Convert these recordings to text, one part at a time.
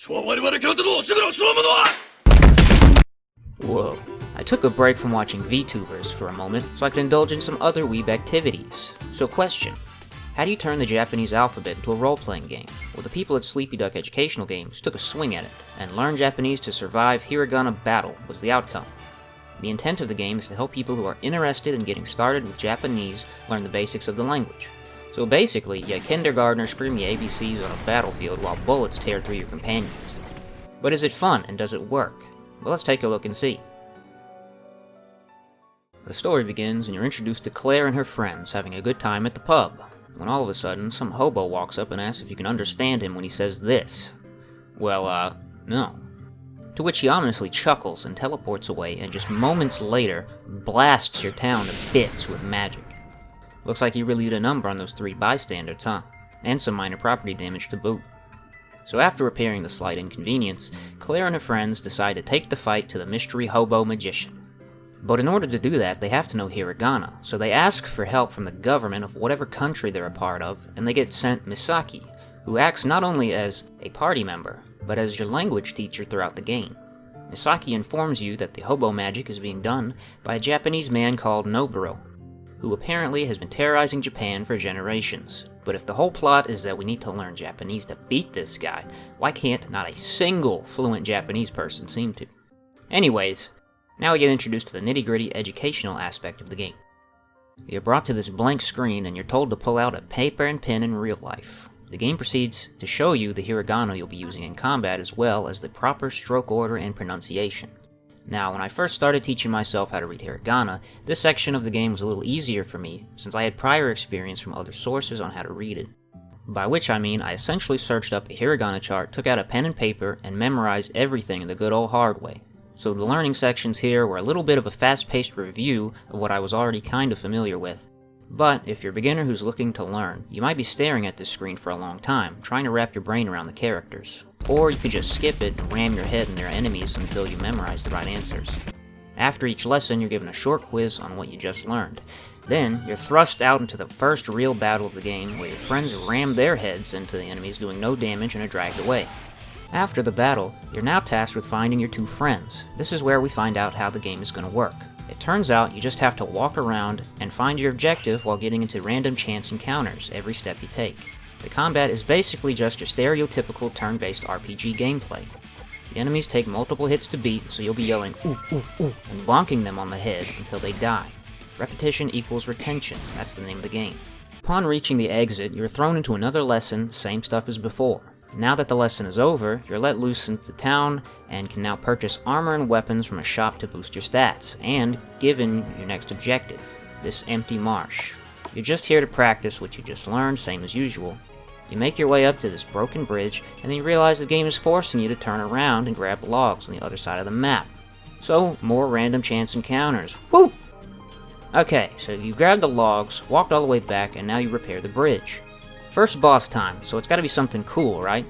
Whoa. I took a break from watching VTubers for a moment so I could indulge in some other weeb activities. So question, how do you turn the Japanese alphabet into a role-playing game? Well, the people at Sleepy Duck Educational Games took a swing at it, and learn Japanese to survive Hiragana battle was the outcome. The intent of the game is to help people who are interested in getting started with Japanese learn the basics of the language. So basically, you kindergartner scream the ABCs on a battlefield while bullets tear through your companions. But is it fun, and does it work? Well, let's take a look and see. The story begins and you're introduced to Claire and her friends having a good time at the pub, when all of a sudden some hobo walks up and asks if you can understand him when he says this. Well, no. To which he ominously chuckles and teleports away and just moments later blasts your town to bits with magic. Looks like he really did a number on those 3 bystanders, huh? And some minor property damage to boot. So after repairing the slight inconvenience, Claire and her friends decide to take the fight to the mystery hobo magician. But in order to do that, they have to know Hiragana, so they ask for help from the government of whatever country they're a part of, and they get sent Misaki, who acts not only as a party member, but as your language teacher throughout the game. Misaki informs you that the hobo magic is being done by a Japanese man called Noburo, who apparently has been terrorizing Japan for generations. But if the whole plot is that we need to learn Japanese to beat this guy, why can't not a single fluent Japanese person seem to? Anyways, now we get introduced to the nitty-gritty educational aspect of the game. You're brought to this blank screen and you're told to pull out a paper and pen in real life. The game proceeds to show you the hiragana you'll be using in combat as well as the proper stroke order and pronunciation. Now, when I first started teaching myself how to read hiragana, this section of the game was a little easier for me since I had prior experience from other sources on how to read it. By which I mean I essentially searched up a hiragana chart, took out a pen and paper, and memorized everything the good old hard way. So the learning sections here were a little bit of a fast-paced review of what I was already kind of familiar with. But if you're a beginner who's looking to learn, you might be staring at this screen for a long time, trying to wrap your brain around the characters. Or you could just skip it and ram your head in their enemies until you memorize the right answers. After each lesson, you're given a short quiz on what you just learned. Then, you're thrust out into the first real battle of the game, where your friends ram their heads into the enemies doing no damage and are dragged away. After the battle, you're now tasked with finding your 2 friends. This is where we find out how the game is going to work. It turns out you just have to walk around and find your objective while getting into random chance encounters every step you take. The combat is basically just your stereotypical turn-based RPG gameplay. The enemies take multiple hits to beat, so you'll be yelling ooh ooh ooh and bonking them on the head until they die. Repetition equals retention, that's the name of the game. Upon reaching the exit, you're thrown into another lesson, same stuff as before. Now that the lesson is over, you're let loose into town and can now purchase armor and weapons from a shop to boost your stats, and given your next objective, this empty marsh. You're just here to practice what you just learned, same as usual. You make your way up to this broken bridge, and then you realize the game is forcing you to turn around and grab logs on the other side of the map. So, more random chance encounters. Woo! Okay, so you grabbed the logs, walked all the way back, and now you repair the bridge. First boss time, so it's gotta be something cool, right?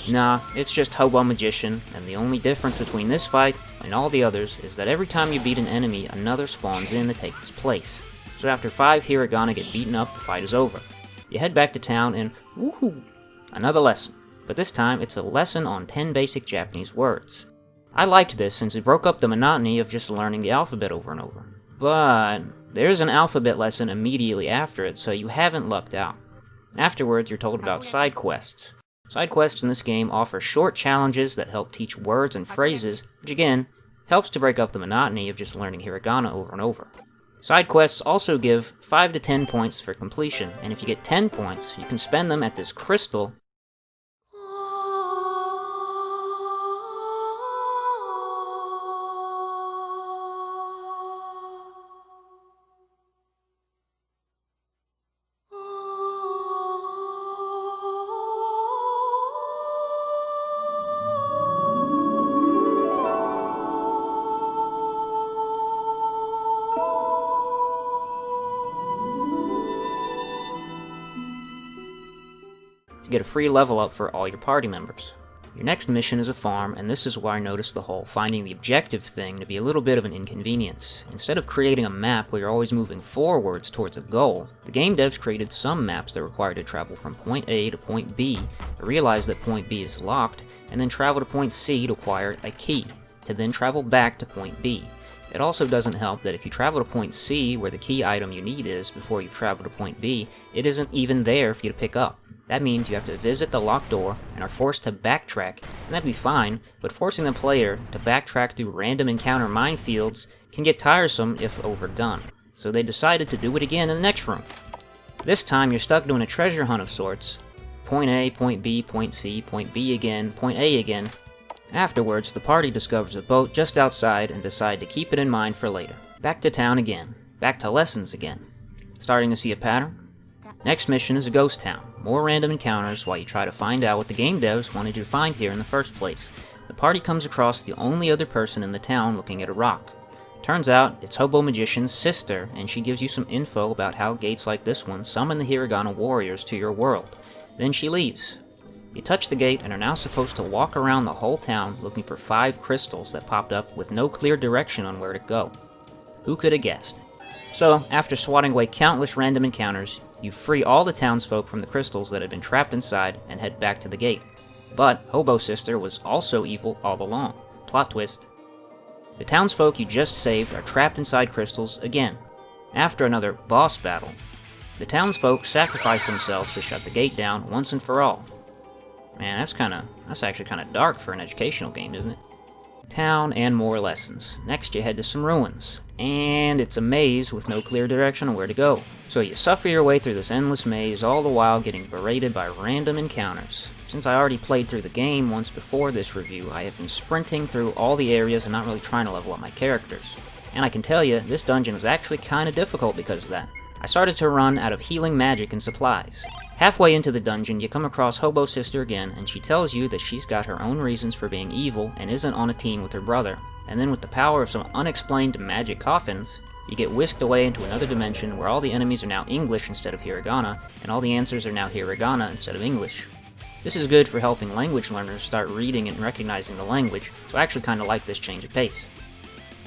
Nah, it's just Hobo Magician, and the only difference between this fight and all the others is that every time you beat an enemy, another spawns in to take its place. So after 5 hiragana get beaten up, the fight is over. You head back to town and woohoo! Another lesson, but this time it's a lesson on 10 basic Japanese words. I liked this since it broke up the monotony of just learning the alphabet over and over. But there's an alphabet lesson immediately after it, so you haven't lucked out. Afterwards, you're told about side quests. Side quests in this game offer short challenges that help teach words and phrases, which again, helps to break up the monotony of just learning hiragana over and over. Side quests also give 5 to 10 points for completion, and if you get 10 points, you can spend them at this crystal to get a free level up for all your party members. Your next mission is a farm, and this is where I noticed the whole finding the objective thing to be a little bit of an inconvenience. Instead of creating a map where you're always moving forwards towards a goal, the game devs created some maps that require you to travel from point A to point B, to realize that point B is locked, and then travel to point C to acquire a key, to then travel back to point B. It also doesn't help that if you travel to point C, where the key item you need is, before you travel to point B, it isn't even there for you to pick up. That means you have to visit the locked door and are forced to backtrack, and that'd be fine, but forcing the player to backtrack through random encounter minefields can get tiresome if overdone. So they decided to do it again in the next room. This time you're stuck doing a treasure hunt of sorts. Point A, point B, point C, point B again, point A again. Afterwards, the party discovers a boat just outside and decide to keep it in mind for later. Back to town again. Back to lessons again. Starting to see a pattern? Next mission is a ghost town. More random encounters while you try to find out what the game devs wanted you to find here in the first place. The party comes across the only other person in the town looking at a rock. Turns out, it's Hobo Magician's sister, and she gives you some info about how gates like this one summon the Hiragana warriors to your world. Then she leaves. You touch the gate and are now supposed to walk around the whole town looking for 5 crystals that popped up with no clear direction on where to go. Who could have guessed? So, after swatting away countless random encounters, you free all the townsfolk from the crystals that had been trapped inside and head back to the gate. But Hobo Sister was also evil all along. Plot twist. The townsfolk you just saved are trapped inside crystals again. After another boss battle, the townsfolk sacrifice themselves to shut the gate down once and for all. Man, that's actually kinda dark for an educational game, isn't it? Town and more lessons. Next you head to some ruins. And it's a maze with no clear direction on where to go. So you suffer your way through this endless maze, all the while getting berated by random encounters. Since I already played through the game once before this review, I have been sprinting through all the areas and not really trying to level up my characters. And I can tell you, this dungeon was actually kinda difficult because of that. I started to run out of healing magic and supplies. Halfway into the dungeon, you come across Hobo Sister again, and she tells you that she's got her own reasons for being evil and isn't on a team with her brother. And then with the power of some unexplained magic coffins, you get whisked away into another dimension where all the enemies are now English instead of Hiragana, and all the answers are now Hiragana instead of English. This is good for helping language learners start reading and recognizing the language, so I actually kinda like this change of pace.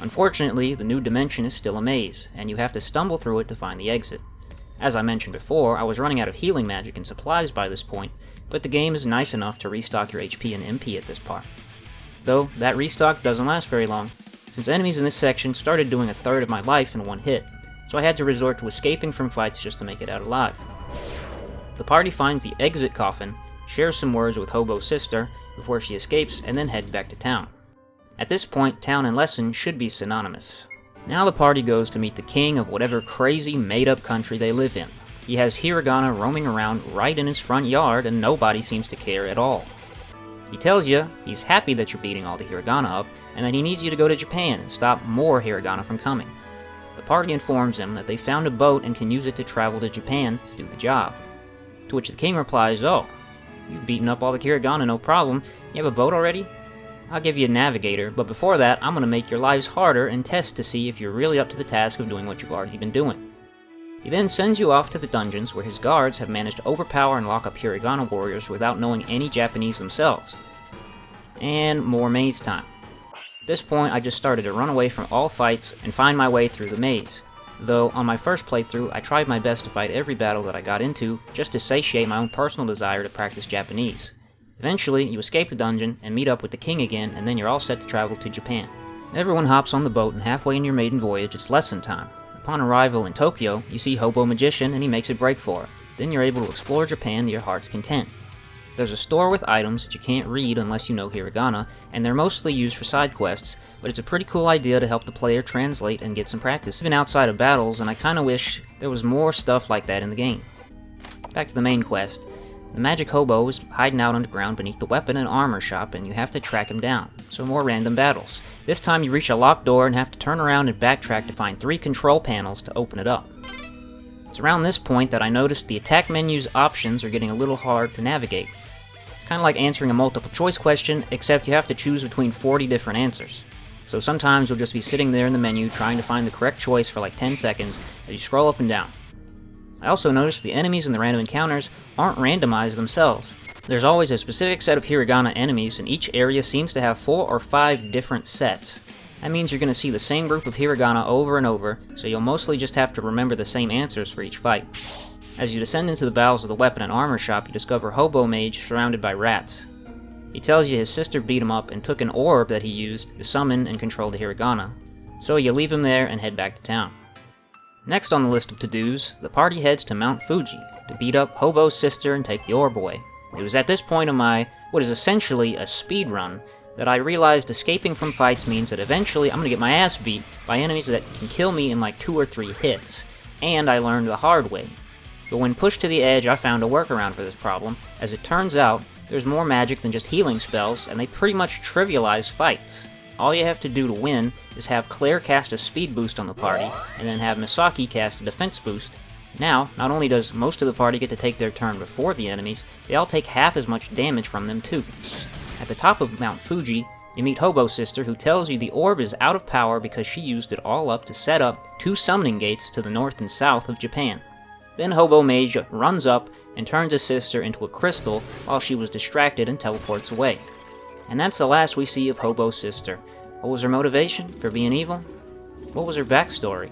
Unfortunately, the new dimension is still a maze, and you have to stumble through it to find the exit. As I mentioned before, I was running out of healing magic and supplies by this point, but the game is nice enough to restock your HP and MP at this part. Though, that restock doesn't last very long, since enemies in this section started doing a third of my life in one hit, so I had to resort to escaping from fights just to make it out alive. The party finds the exit coffin, shares some words with Hobo's sister before she escapes, and then head back to town. At this point, town and lesson should be synonymous. Now the party goes to meet the king of whatever crazy made-up country they live in. He has Hiragana roaming around right in his front yard and nobody seems to care at all. He tells you he's happy that you're beating all the Hiragana up and that he needs you to go to Japan and stop more Hiragana from coming. The party informs him that they found a boat and can use it to travel to Japan to do the job. To which the king replies, "Oh, you've beaten up all the Hiragana, no problem. You have a boat already? I'll give you a navigator, but before that, I'm gonna make your lives harder and test to see if you're really up to the task of doing what you've already been doing." He then sends you off to the dungeons where his guards have managed to overpower and lock up Hiragana warriors without knowing any Japanese themselves. And more maze time. At this point, I just started to run away from all fights and find my way through the maze. Though, on my first playthrough, I tried my best to fight every battle that I got into, just to satiate my own personal desire to practice Japanese. Eventually, you escape the dungeon and meet up with the king again, and then you're all set to travel to Japan. Everyone hops on the boat, and halfway in your maiden voyage, it's lesson time. Upon arrival in Tokyo, you see Hobo Magician, and he makes a break for it. Then you're able to explore Japan to your heart's content. There's a store with items that you can't read unless you know Hiragana, and they're mostly used for side quests, but it's a pretty cool idea to help the player translate and get some practice, even outside of battles, and I kinda wish there was more stuff like that in the game. Back to the main quest. The magic hobo is hiding out underground beneath the weapon and armor shop, and you have to track him down. So more random battles. This time you reach a locked door and have to turn around and backtrack to find 3 control panels to open it up. It's around this point that I noticed the attack menu's options are getting a little hard to navigate. It's kind of like answering a multiple choice question, except you have to choose between 40 different answers. So sometimes you'll just be sitting there in the menu trying to find the correct choice for like 10 seconds as you scroll up and down. I also noticed the enemies in the random encounters aren't randomized themselves. There's always a specific set of Hiragana enemies, and each area seems to have 4 or 5 different sets. That means you're going to see the same group of Hiragana over and over, so you'll mostly just have to remember the same answers for each fight. As you descend into the bowels of the weapon and armor shop, you discover Hobo Mage surrounded by rats. He tells you his sister beat him up and took an orb that he used to summon and control the Hiragana. So you leave him there and head back to town. Next on the list of to-dos, the party heads to Mount Fuji to beat up Hobo's sister and take the orb away. It was at this point of my, what is essentially a speed run, that I realized escaping from fights means that eventually I'm gonna get my ass beat by enemies that can kill me in like 2 or 3 hits, and I learned the hard way. But when pushed to the edge, I found a workaround for this problem. As it turns out, there's more magic than just healing spells, and they pretty much trivialize fights. All you have to do to win is have Claire cast a speed boost on the party, and then have Misaki cast a defense boost. Now, not only does most of the party get to take their turn before the enemies, they all take half as much damage from them too. At the top of Mount Fuji, you meet Hobo's sister, who tells you the orb is out of power because she used it all up to set up 2 summoning gates to the north and south of Japan. Then Hobo Mage runs up and turns his sister into a crystal while she was distracted and teleports away. And that's the last we see of Hobo's sister. What was her motivation for being evil? What was her backstory?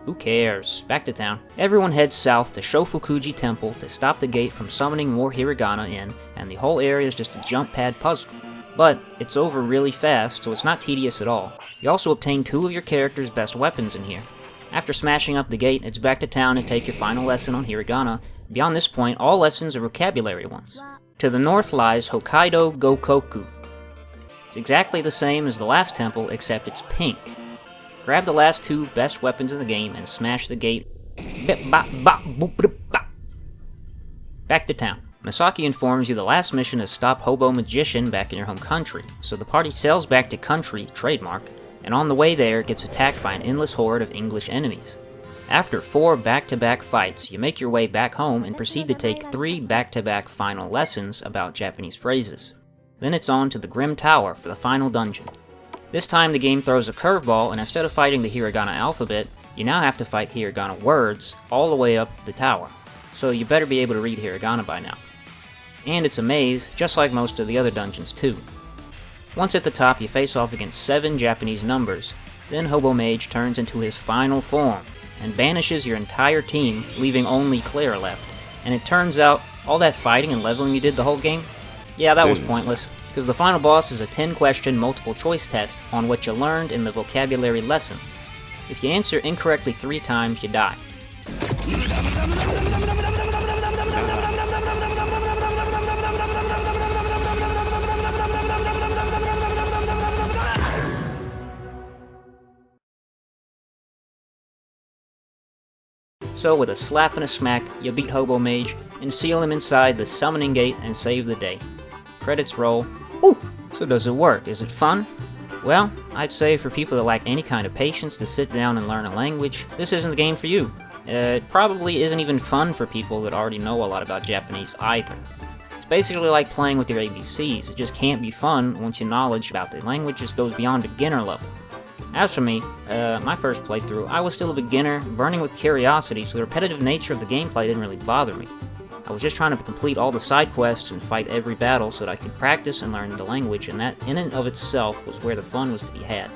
Who cares? Back to town. Everyone heads south to Shofukuji Temple to stop the gate from summoning more Hiragana in, and the whole area is just a jump pad puzzle. But it's over really fast, so it's not tedious at all. You also obtain 2 of your character's best weapons in here. After smashing up the gate, it's back to town and take your final lesson on Hiragana. Beyond this point, all lessons are vocabulary ones. To the north lies Hokkaido Gokoku. It's exactly the same as the last temple, except it's pink. Grab the last 2 best weapons in the game and smash the gate. Back to town. Misaki informs you the last mission is stop Hobo Magician back in your home country, so the party sails back to country, trademark, and on the way there gets attacked by an endless horde of English enemies. After 4 back-to-back fights, you make your way back home and proceed to take 3 back-to-back final lessons about Japanese phrases. Then it's on to the Grim Tower for the final dungeon. This time the game throws a curveball, and instead of fighting the Hiragana alphabet, you now have to fight Hiragana words all the way up the tower. So you better be able to read Hiragana by now. And it's a maze, just like most of the other dungeons too. Once at the top, you face off against 7 Japanese numbers. Then Hobo Mage turns into his final form, and banishes your entire team, leaving only Claire left. And it turns out, all that fighting and leveling you did the whole game? Yeah, that was pointless, because the final boss is a 10-question multiple-choice test on what you learned in the vocabulary lessons. If you answer incorrectly 3 times, you die. So with a slap and a smack, you beat Hobo Mage, and seal him inside the summoning gate and save the day. Credits roll. Ooh! So does it work? Is it fun? Well, I'd say for people that lack any kind of patience to sit down and learn a language, this isn't the game for you. It probably isn't even fun for people that already know a lot about Japanese either. It's basically like playing with your ABCs. It just can't be fun once your knowledge about the language just goes beyond beginner level. As for me, my first playthrough, I was still a beginner, burning with curiosity, so the repetitive nature of the gameplay didn't really bother me. I was just trying to complete all the side quests and fight every battle so that I could practice and learn the language, and that in and of itself was where the fun was to be had.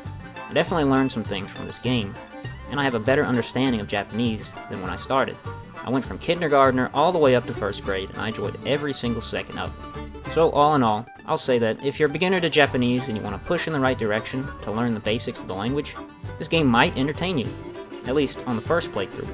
I definitely learned some things from this game, and I have a better understanding of Japanese than when I started. I went from kindergartner all the way up to 1st grade, and I enjoyed every single second of it. So all in all, I'll say that if you're a beginner to Japanese and you want to push in the right direction to learn the basics of the language, this game might entertain you, at least on the first playthrough.